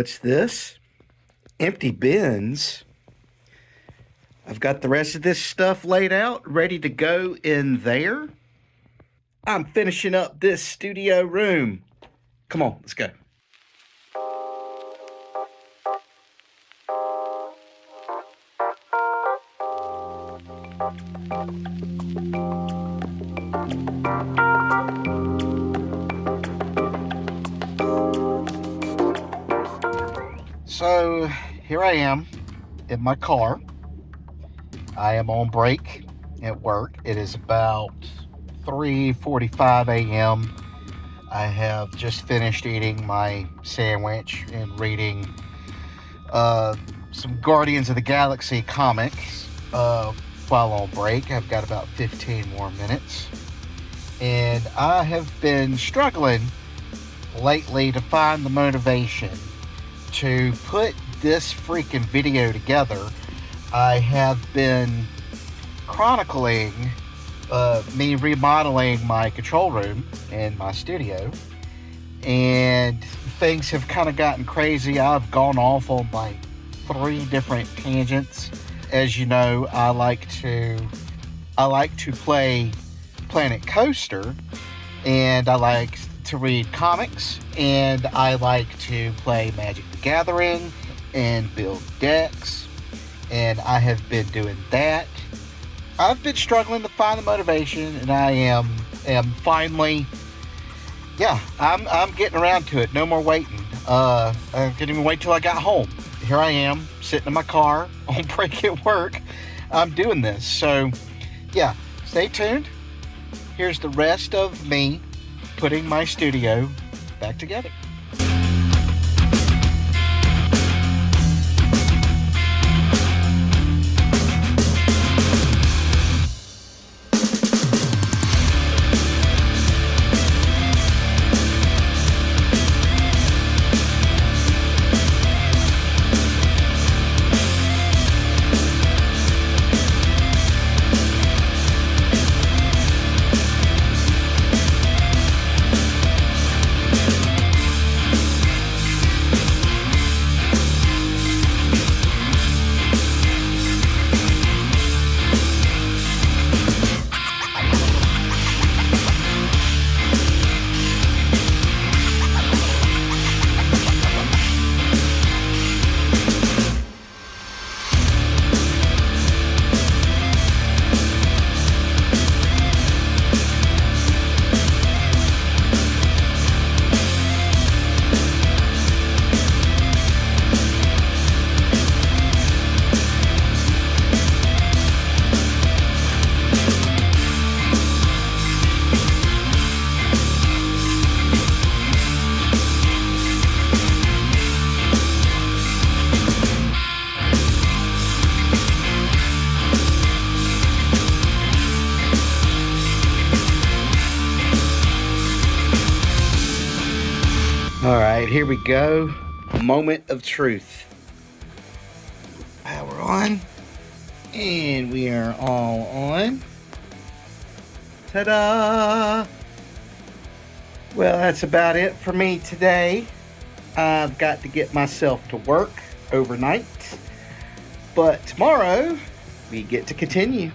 What's this? Empty bins. I've got the rest of this stuff laid out, ready to go in there. I'm finishing up this studio room. Come on, let's go. So here I am in my car. I am on break at work. It is about 3:45 a.m. I have just finished eating my sandwich and reading some Guardians of the Galaxy comics while on break. I've got about 15 more minutes. And I have been struggling lately to find the motivation to put this freaking video together. I have been chronicling me remodeling my control room in my studio, and things have kind of gotten crazy. I've gone off on like 3 different tangents. As you know, I like to play Planet Coaster, and I like to read comics, and I like to play Magic the Gathering and build decks, and I have been doing that. I've been struggling to find the motivation, and I am finally, I'm getting around to it. No more waiting. I couldn't even wait till I got home. Here I am, sitting in my car on break at work. I'm doing this. So, yeah, stay tuned. Here's the rest of me putting my studio back together. All right, here we go. Moment of truth. Power on. And we are all on. Ta-da! Well, that's about it for me today. I've got to get myself to work overnight. But tomorrow, we get to continue.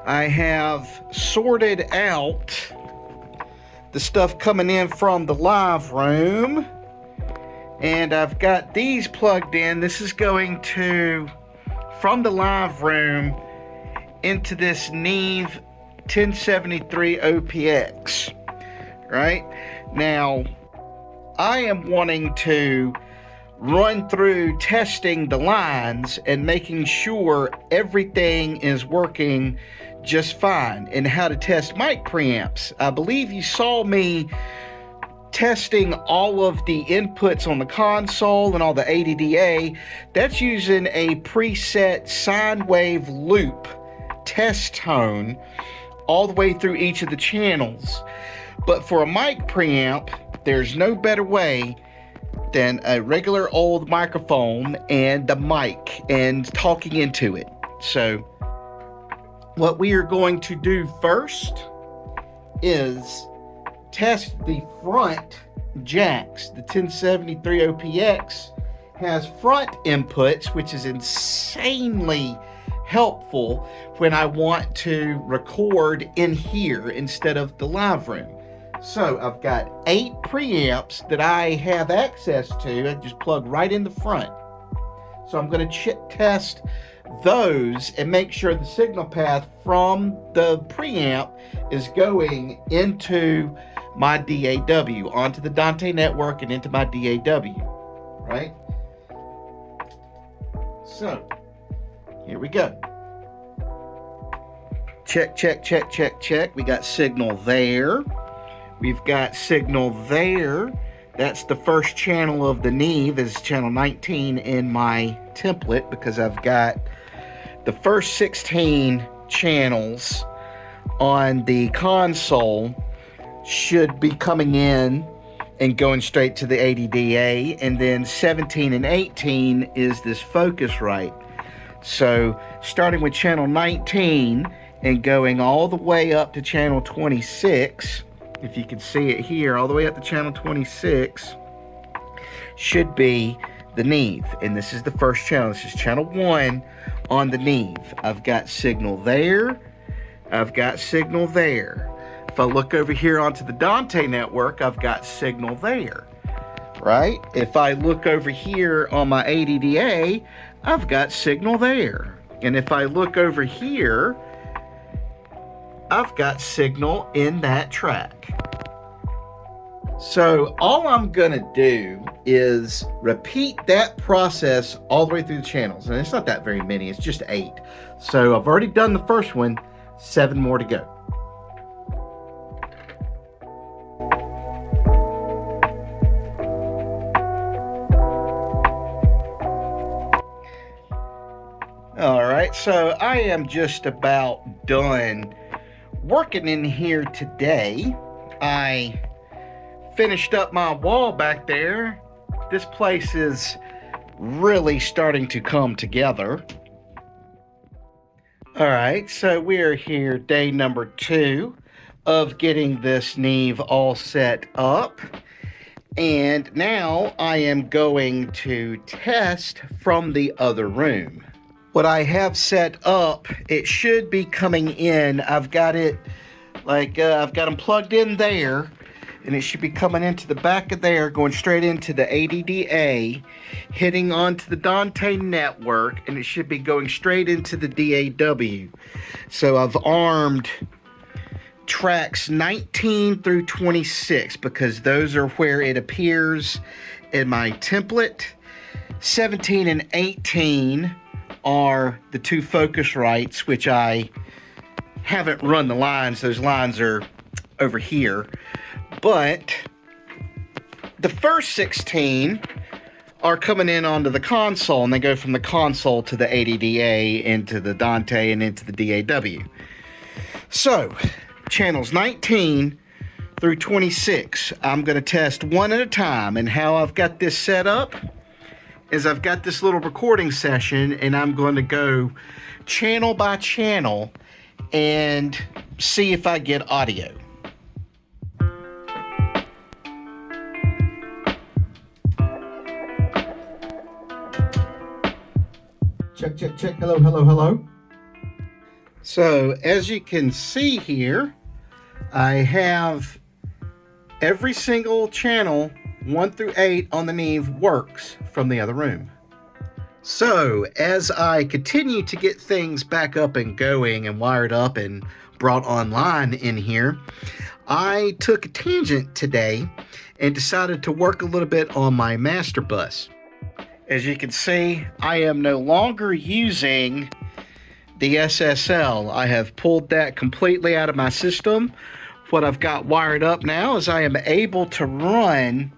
I have sorted out the stuff coming in from the live room, and I've got these plugged in. This is going from the live room into this Neve 1073 OPX. Right now, I am wanting to run through testing the lines and making sure everything is working just fine, and how to test mic preamps. I believe you saw me testing all of the inputs on the console and all the ADDA. That's using a preset sine wave loop test tone all the way through each of the channels. But for a mic preamp, there's no better way than a regular old microphone and the mic and talking into it. So what we are going to do first is test the front jacks. The 1073 OPX has front inputs, which is insanely helpful when I want to record in here instead of the live room. So I've got 8 preamps that I have access to. I just plug right in the front. So I'm going to test those and make sure the signal path from the preamp is going into my DAW, onto the Dante network and into my DAW, right? So here we go. Check, check, check, check, check. We got signal there. We've got signal there. That's the first channel of the Neve, is channel 19 in my template, because I've got the first 16 channels on the console should be coming in and going straight to the ADDA, and then 17 and 18 is this Focusrite. So starting with channel 19 and going all the way up to channel 26, if you can see it here, all the way up to channel 26 should be the Neve. And this is the first channel. This is channel 1 on the Neve. I've got signal there. I've got signal there. If I look over here onto the Dante network, I've got signal there, right? If I look over here on my ADDA, I've got signal there. And if I look over here, I've got signal in that track. So all I'm gonna do is repeat that process all the way through the channels. And it's not that very many, it's just 8. So I've already done the first one, 7 more to go. All right, so I am just about done working in here today. I finished up my wall back there. This place is really starting to come together. All right, so we are here day number 2 of getting this Neve all set up. And now I am going to test from the other room. What I have set up, it should be coming in. I've got it like, I've got them plugged in there, and it should be coming into the back of there, going straight into the ADDA, hitting onto the Dante network, and it should be going straight into the DAW. So I've armed tracks 19 through 26 because those are where it appears in my template. 17 and 18 are the 2 Focusrites, which I haven't run the lines. Those lines are over here. But the first 16 are coming in onto the console, and they go from the console to the ADDA, into the Dante, and into the DAW. So, channels 19 through 26, I'm going to test one at a time. And how I've got this set up is I've got this little recording session, and I'm going to go channel by channel and see if I get audio. Check, check, check. Hello, hello, hello. So as you can see here, I have every single channel 1 through 8 on the Neve works from the other room. So as I continue to get things back up and going and wired up and brought online in here, I took a tangent today and decided to work a little bit on my master bus. As you can see, I am no longer using the SSL. I have pulled that completely out of my system. What I've got wired up now is I am able to run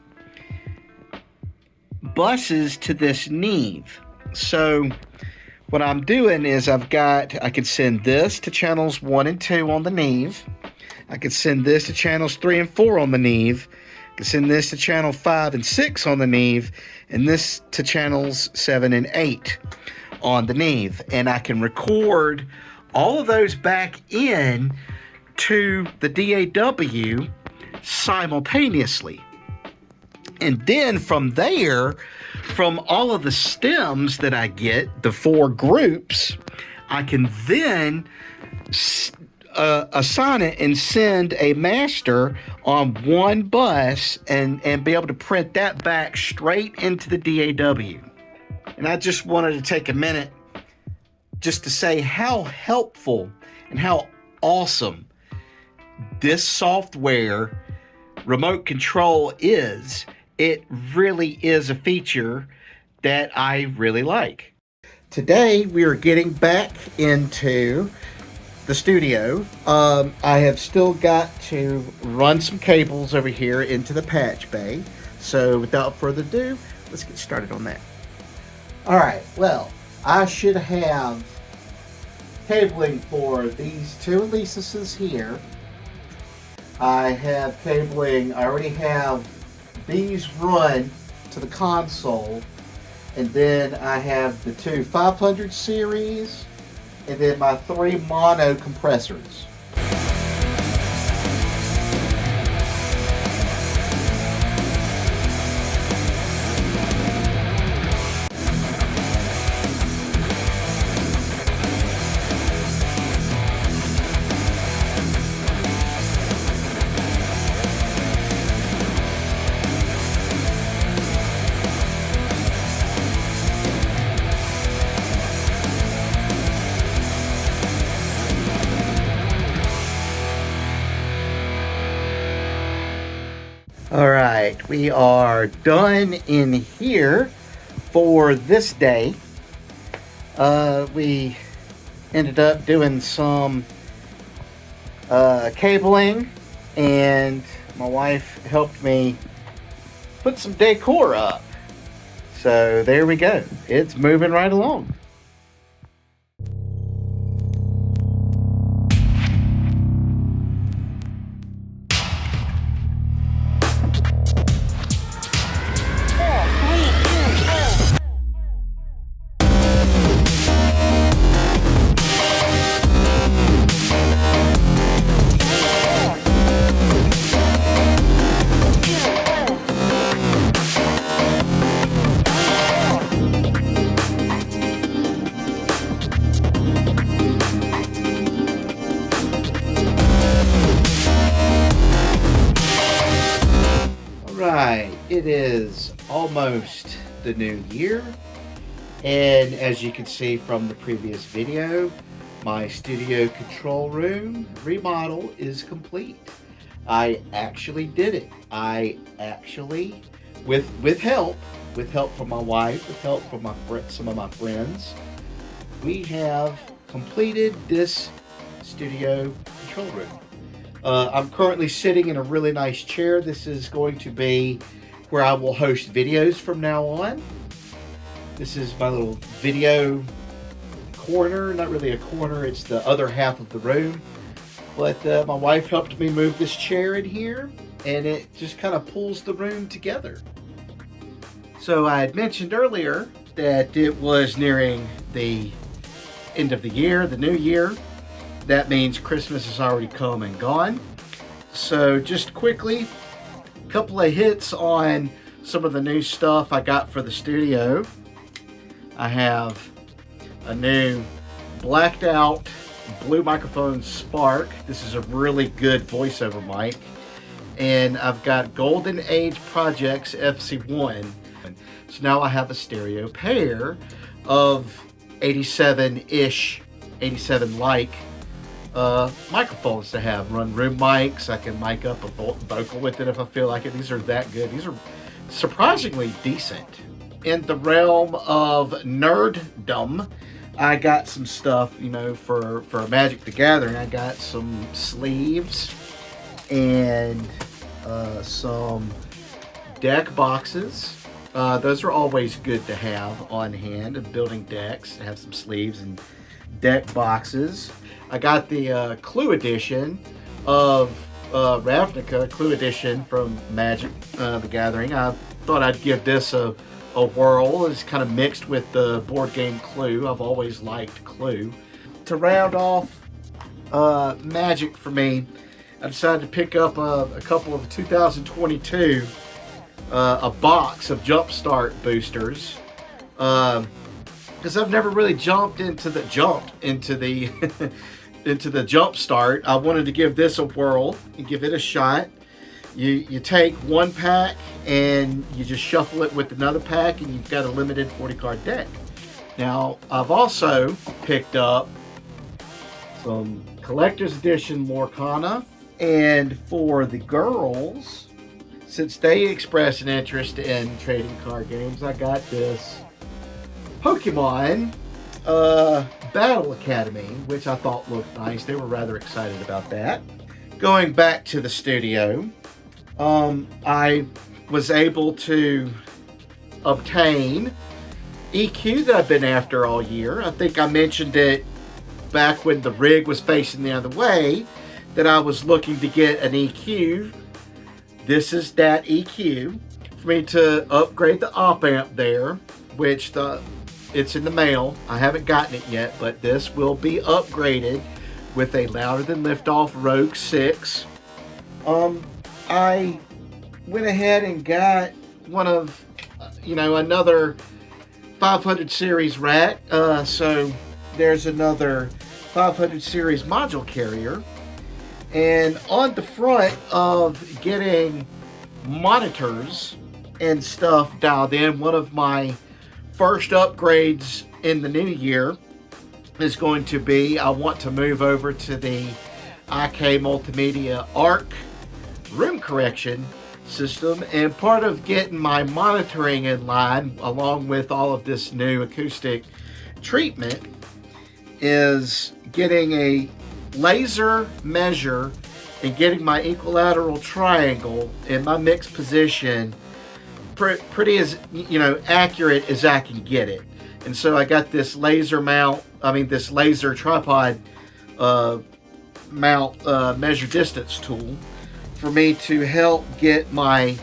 buses to this Neve. So what I'm doing is I can send this to channels 1 and 2 on the Neve. I can send this to channels 3 and 4 on the Neve. I can send this to channel 5 and 6 on the Neve, and this to channels 7 and 8 on the Neve. And I can record all of those back in to the DAW simultaneously. And then from there, from all of the stems that I get, the 4 groups, I can then assign it and send a master on one bus and be able to print that back straight into the DAW. And I just wanted to take a minute just to say how helpful and how awesome this software remote control is. It really is a feature that I really like. Today we are getting back into the studio. I have still got to run some cables over here into the patch bay. So without further ado, let's get started on that. All right, well, I should have cabling for these 2 Elisases here. I have cabling, I already have these run to the console, and then I have the 2 500 series, and then my 3 mono compressors. All right, we are done in here for this day. We ended up doing some cabling, and my wife helped me put some decor up. So there we go. It's moving right along. Right, it is almost the new year, and as you can see from the previous video, my studio control room remodel is complete. I actually did it. I actually, with help from my wife, with help from some of my friends, we have completed this studio control room. I'm currently sitting in a really nice chair. This is going to be where I will host videos from now on. This is my little video corner. Not really a corner, it's the other half of the room. But my wife helped me move this chair in here, and it just kind of pulls the room together. So I had mentioned earlier that it was nearing the end of the year, the new year. That means Christmas has already come and gone. So just quickly, a couple of hits on some of the new stuff I got for the studio. I have a new blacked out Blue Microphone Spark. This is a really good voiceover mic. And I've got Golden Age Projects FC1. So now I have a stereo pair of 87-ish, 87-like microphones to have. Run room mics. I can mic up a vocal with it if I feel like it. These are that good. These are surprisingly decent. In the realm of nerddom, I got some stuff, for Magic the Gathering. I got some sleeves and some deck boxes. Those are always good to have on hand. Building decks, have some sleeves and deck boxes. I got the Clue edition of Ravnica, Clue edition from Magic the Gathering. I thought I'd give this a whirl. It's kind of mixed with the board game Clue. I've always liked Clue. To round off Magic for me, I decided to pick up a couple of 2022 a box of Jumpstart boosters because I've never really jumped into the into the Jumpstart. I wanted to give this a whirl and give it a shot. You take one pack and you just shuffle it with another pack, and you've got a limited 40 card deck. Now, I've also picked up some collector's edition Lorcana, and for the girls, since they expressed an interest in trading card games, I got this Pokemon Battle Academy, which I thought looked nice. They were rather excited about that. Going back to the studio, I was able to obtain EQ that I've been after all year. I think I mentioned it back when the rig was facing the other way, that I was looking to get an EQ. This is that EQ for me to upgrade the op amp there, which it's in the mail. I haven't gotten it yet, but this will be upgraded with a louder than liftoff Rogue 6. I went ahead and got one of, another 500 series rack. So there's another 500 series module carrier. And on the front of getting monitors and stuff dialed in, one of my first upgrades in the new year is going to be, I want to move over to the IK Multimedia ARC room correction system, and part of getting my monitoring in line along with all of this new acoustic treatment is getting a laser measure and getting my equilateral triangle in my mixed position pretty as accurate as I can get it. And so I got this laser tripod mount measure distance tool for me to help get my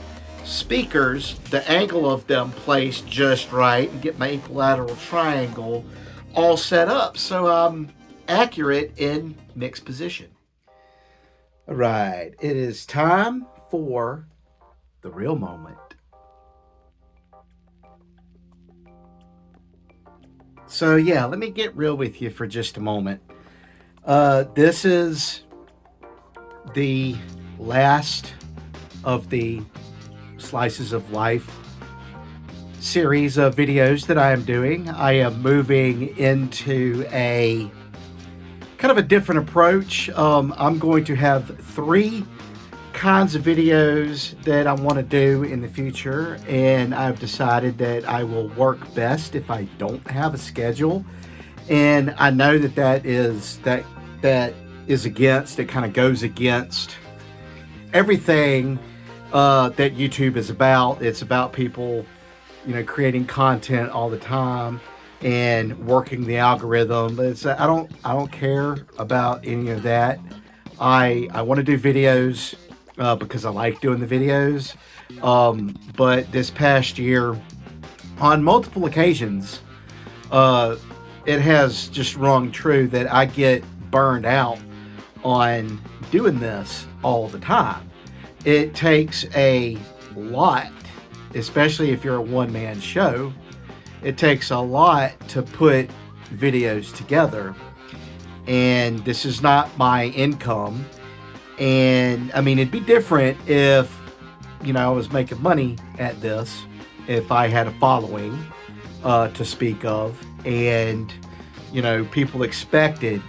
speakers, the angle of them placed just right, and get my equilateral triangle all set up so I'm accurate in mixed position. All right, it is time for the real moment. So yeah, let me get real with you for just a moment. This is the last of the Slices of Life series of videos that I am doing. I am moving into a kind of a different approach. I'm going to have 3 kinds of videos that I want to do in the future, and I've decided that I will work best if I don't have a schedule. And I know that is against, it kind of goes against everything that YouTube is about. It's about people, creating content all the time and working the algorithm. But I don't care about any of that. I want to do videos because I like doing the videos. But this past year, on multiple occasions, it has just rung true that I get burned out on doing this all the time. It takes a lot, especially if you're a one-man show. It takes a lot to put videos together. and this is not my income. And I mean, it'd be different if, I was making money at this, if I had a following to speak of, and, people expected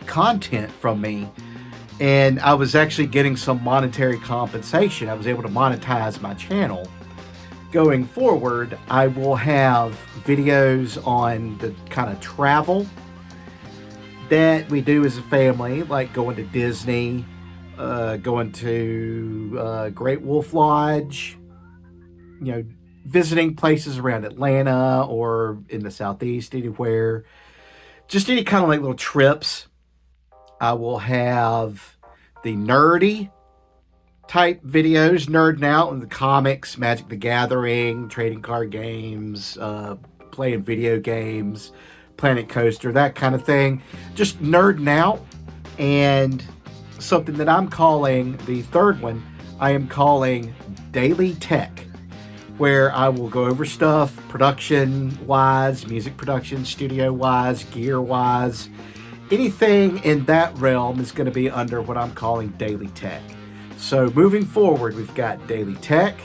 content from me, and I was actually getting some monetary compensation. I was able to monetize my channel. Going forward, I will have videos on the kind of travel that we do as a family, like going to Disney, going to Great Wolf Lodge, visiting places around Atlanta or in the Southeast, anywhere. Just any kind of like little trips. I will have the nerdy type videos, nerding out in the comics, Magic the Gathering, trading card games, playing video games, Planet Coaster, that kind of thing. Just nerding out. And something that I'm calling, the third one, I am calling Daily Tech, where I will go over stuff production-wise, music production, studio-wise, gear-wise. Anything in that realm is going to be under what I'm calling Daily Tech. So moving forward, we've got Daily Tech,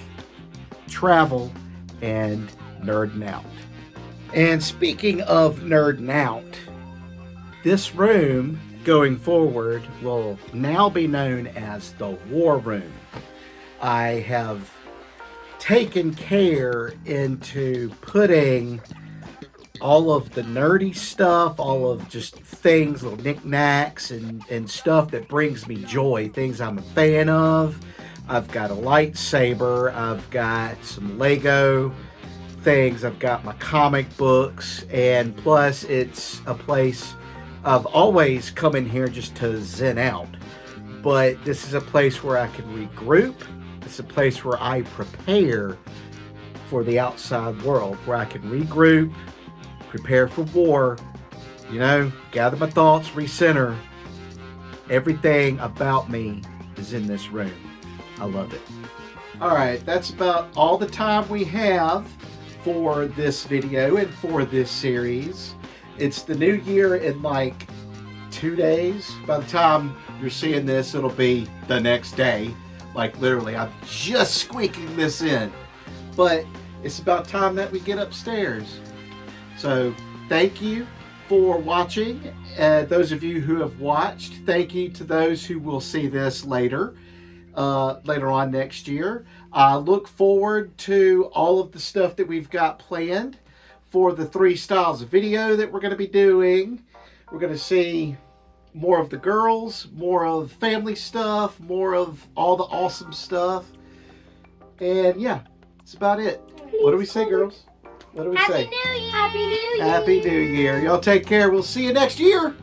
travel, and nerding out. And speaking of nerding out, this room going forward will now be known as the War Room. I have taken care into putting all of the nerdy stuff, all of just things, little knickknacks and stuff that brings me joy, things I'm a fan of. I've got a lightsaber, I've got some Lego things, I've got my comic books, and plus it's a place I've always come in here just to zen out. But this is a place where I can regroup. It's a place where I prepare for the outside world, where I can regroup, prepare for war, gather my thoughts, recenter. Everything about me is in this room. I love it. All right, that's about all the time we have for this video and for this series. It's the new year in like 2 days. By the time you're seeing this, it'll be the next day. Like literally, I'm just squeaking this in. But it's about time that we get upstairs. So thank you for watching. Those of you who have watched, thank you to those who will see this later on next year. I look forward to all of the stuff that we've got planned for the 3 styles of video that we're going to be doing. We're going to see more of the girls, more of family stuff, more of all the awesome stuff. And yeah, that's about it. What do we say, girls? What do we say? Happy New Year! Happy New Year! Happy New Year. Y'all take care. We'll see you next year.